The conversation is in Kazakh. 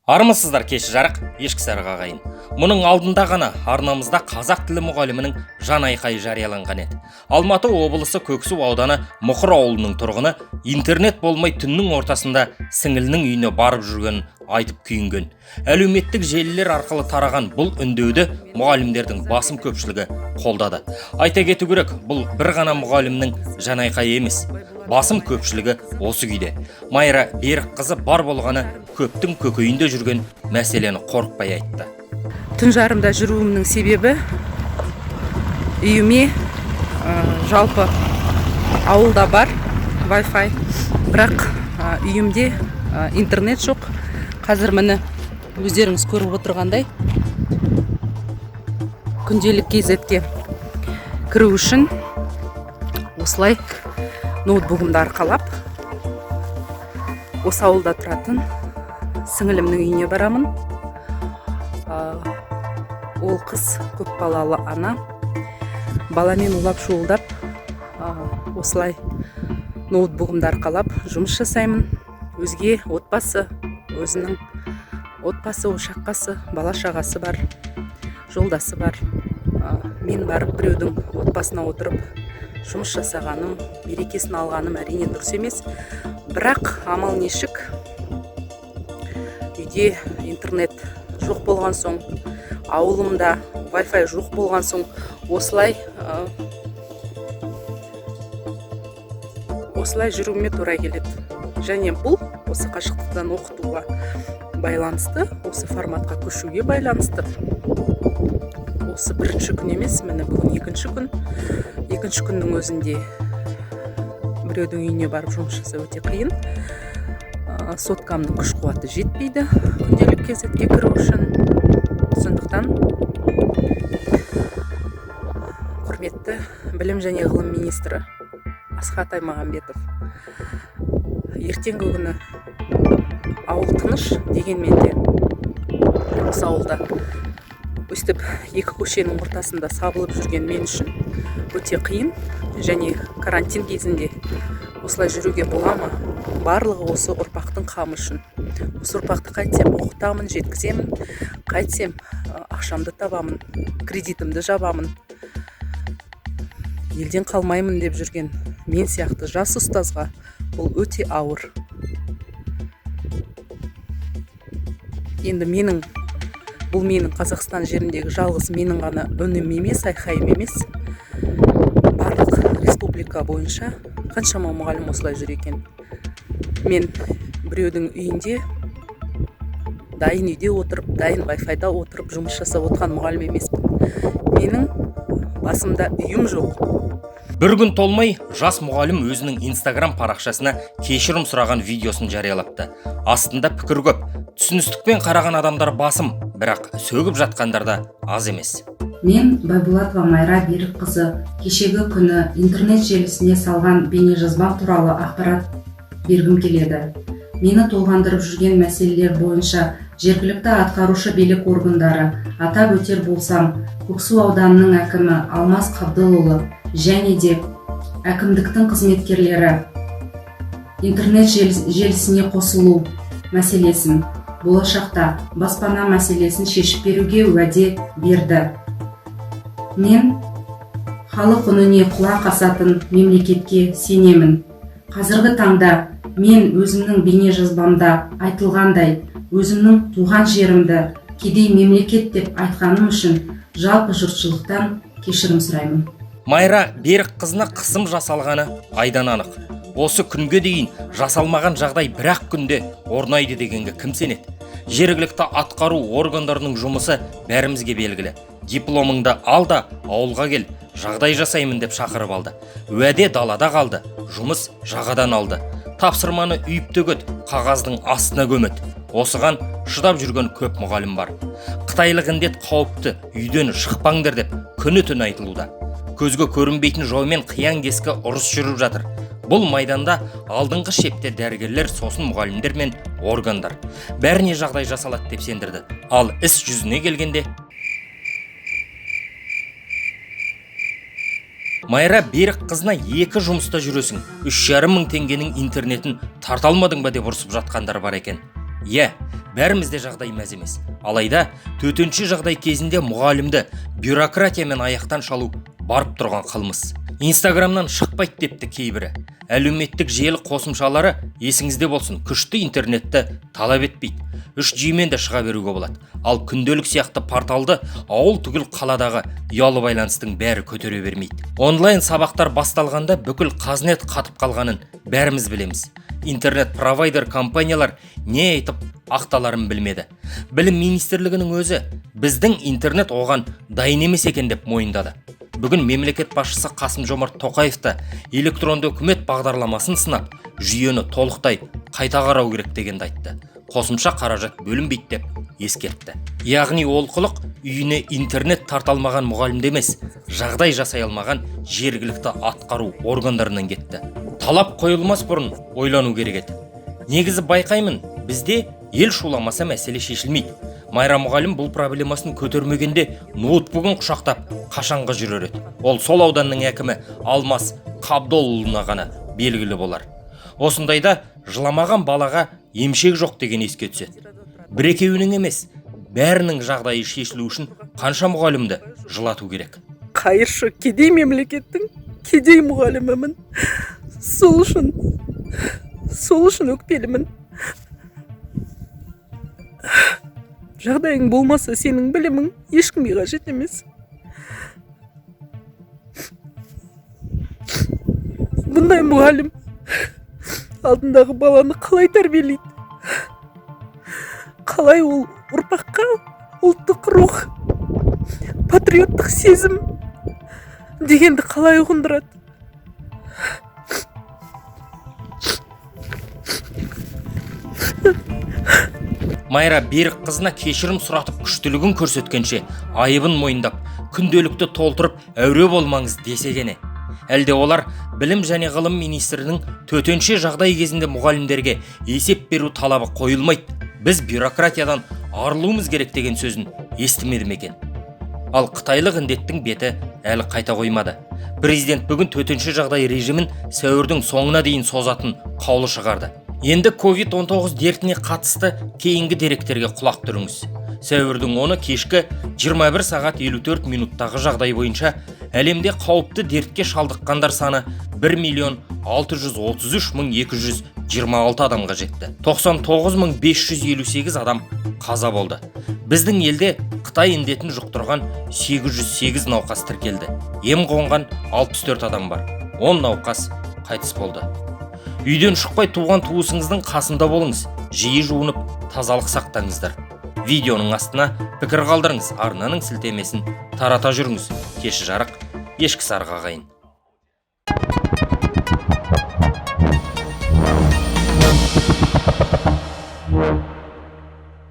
Армысыздар кеші жарық, ешкі сарық ағайын. Мұның алдында ғана арнамызда қазақ тілі мұғалімінің жан айқайы жарияланған еді. Алматы облысы Көксу ауданы Мұқыр ауылының тұрғыны интернет болмай түннің ортасында сіңілінің үйіне барып жүргенін айтып күйінген. Әлеуметтік желілер арқылы тараған бұл үндеуді мұғалімдердің басым көпшілігі қолдады. Айта кету керек, бұл бір ғана мұғалімнің жан айқайы емес. Басым көпшілігі осы күйде. Майра Берікқызы бар болғаны көптің көкейінде жүрген мәселені қорықпай айтты. Түн жарымда жүруімнің себебі үйіме жалпы ауылда бар Wi-Fi, бірақ үйімде интернет жоқ. Қазір міне өздеріңіз көріп отырғандай күнделік KZ-ге кіру үшін осылай ноутбугымды арқалап осы ауылда тұратын сіңілімнің үйіне барамын. Ол қыз көпбалалы ана, баламен улап шуылдап осылай ноутбугымды арқалап жұмыс жасаймын. Өзге отбасы, өзінің отбасы, ошаққасы, бала шағасы бар, жолдасы бар. Мен барып біреудің отбасына отырып жұмыс жасағаным, берекесін алғаным әрине дұрыс емес. Бірақ амал нешік, үйде интернет жоқ болған соң, ауылымда Wi-Fi жоқ болған соң, осылай жүруіме тура келеді. Және бұл осы қашықтықтан оқытуға байланысты, осы форматқа көшуге байланысты. Осы бірінші күн емес, міне бүгін екінші күн. Екінші күннің өзінде біреудің үйіне барып жұмыс жасау өте қиын. Соткамның күш қуаты жетпейді күнделік KZ-ге кіру үшін. Сондықтан құрметті білім және ғылым министрі Асхат Аймағамбетов, ертеңгі күні ауыл тыныш дегенмен де осы ауылда өстіп екі көшенің ортасында сабылып жүрген мен үшін өте қиын, және карантин кезінде осылай жүруге бола ма? Барлығы осы ұрпақтың қамы үшін. Осы ұрпақты қайтсем оқытамын, жеткіземін, қайтсем ақшамды табамын, кредитімді жабамын, елден қалмаймын деп жүрген мен сияқты жас ұстазға бұл өте ауыр. Енді бұл менің Қазақстан жеріндегі жалғыз менің ғана үнім емес, айқайым емес. Барлық республика бойынша қаншама мұғалім осылай жүр екен. Мен біреудің үйінде, дайын үйде отырып, дайын Wi-Fi-да отырып жұмыс жасап отқан мұғалім емеспін. Менің басымда үйім жоқ. Бір күн толмай жас мұғалім өзінің Instagram парақшасына кешірім сұраған видеосын жариялапты. Астында пікір көп, түсіністікпен қараған адамдар басым, бірақ сөгіп жатқандар да аз емес. Мен Байбулатова Майра Берікқызы кешегі күні интернет желісіне салған бейнежазбам туралы ақпарат бергім келеді. Мені толғандырып жүрген мәселелер бойынша жергілікті атқарушы билік органдары атап өтер болсам, Көксу ауданының әкімі Алмас Қабдылұлы және де әкімдіктің қызметкерлері интернет желісіне қосылу мәселесін, болашақта баспана мәселесін шешіп беруге уәде берді. Мен халық үніне құлақ асатын мемлекетке сенемін. Қазіргі таңда мен өзімнің бейнежазбамда айтылғандай өзімнің туған жерімді кедей мемлекет деп айтқаным үшін жалпы жұртшылықтан кешірім сұраймын. Майра Берікқызына қысым жасалғаны айдан анық. Осы күнге дейін жасалмаған жағдай бір-ақ күнде орнайды дегенге кім сенеді? Жергілікті атқару органдарының жұмысы бәрімізге белгілі. Дипломыңды ал да ауылға кел, жағдай жасаймын деп шақырып алды. Уәде далада қалды, жұмыс жағадан алды. Тапсырманы үйіп төгет, қағаздың астына көмет. Осыған шыдап жүрген көп мұғалім бар. Қытайлық індет қауіпті, үйден шықпаңдар деп күні түн айтылуда. Көзге көрінбейтін жаумен қиян кескі ұрыс жүріп жатыр. Бұл майданда алдыңғы шепте дәрігерлер, сосын мұғалімдер мен органдар. Бәріне жағдай жасалады деп сендірді. Ал іс жүзіне келгенде Майра Берікқызына екі жұмыста жүресің, 3,5 мың теңгенің интернетін тарта алмадың ба деп ұрсып жатқандар бар екен. Иә, бәрімізде жағдай мәз емес. Алайда төтенше жағдай кезінде мұғалімді бюрократиямен аяқтан шалу барып тұрған қылмыс. Инстаграмнан шықпайды депті кейбірі. Әлеуметтік желі қосымшалары есіңізде болсын, күшті интернетті талап етпейді. 3G-мен де шыға беруге болады. Ал күнделік сияқты порталды ауыл түгіл қаладағы ұялы байланыстың бәрі көтере бермейді. Онлайн сабақтар басталғанда бүкіл қазнет қатып қалғанын бәріміз білеміз. Интернет провайдер компаниялар не айтып ақталарын білмеді. Білім министрлігінің өзі біздің интернет оған дайын емес екен деп мойындады. Бүгін мемлекет басшысы Қасым-Жомарт Тоқаевта электронды үкімет бағдарламасын сынап, жүйені толықтай қайта қарау керек дегенді айтты. Қосымша қаражат бөлінбейді деп ескертті. Яғни олқылық үйіне интернет тарта алмаған мұғалімде емес, жағдай жасай алмаған жергілікті атқару органдарынан кетті. Талап қойылмас бұрын ойлану керек еді. Негізі байқаймын, бізде ел шуламаса мәселе шешілмейді. Майра мұғалім бұл проблемасын көтермегенде ноутбугын құшақтап қашанға жүрер еді. Ол сол ауданның әкімі Алмас Қабдолұлына ғана белгілі болар. Осындайда жыламаған балаға емшек жоқ деген еске түседі. Бір-екеуінің емес, бәрінің жағдайы шешілу үшін қанша мұғалімді жылату керек. Қайыршы кедей мемлекеттің кедей мұғалімімін. Сол үшін өкпелімін. Жағдайың болмаса сенің білімің ешкімге қажет емес. Бұндай мұғалім алдындағы баланы қалай тәрбиелейді? Қалай ол ұрпаққа ұлттық рух, патриоттық сезім дегенді қалай ұғындырады? Майра Берік қызына кешірім сұратып күштілігін көрсеткенше айыбын мойындап, күнделікті толтырып әуре болмаңыз десегене. Әлде олар білім және ғылым министрінің төтенше жағдай кезінде мұғалімдерге есеп беру талабы қойылмайды, біз бюрократиядан арылуымыз керек деген сөзін естімеді ме екен? Ал қытайлық індеттің беті әлі қайта қоймады. Президент бүгін төтенше жағдай режимін сәуірдің соңына дейін созатын қаулы шығарды. Енді COVID-19 дертіне қатысты кейінгі деректерге құлақ түріңіз. Сәуірдің 10-ы кешкі 21 сағат 54 минуттағы жағдай бойынша әлемде қауіпті дертке шалдыққандар саны 1.633.226 адамға жетті. 99.558 адам қаза болды. Біздің елде Қытай індетін жұқтырған 808 науқас тіркелді. Ем қонған 64 адам бар. 10 науқас қайтыс болды. Үйден шықпай туған туысыңыздың қасында болыңыз. Жиі жуынып, тазалық сақтаңыздар. Видеоның астына пікір қалдырыңыз, арнаның сілтемесін тарата жүріңіз. Кеші жарық, ешкі сарғы ағайын.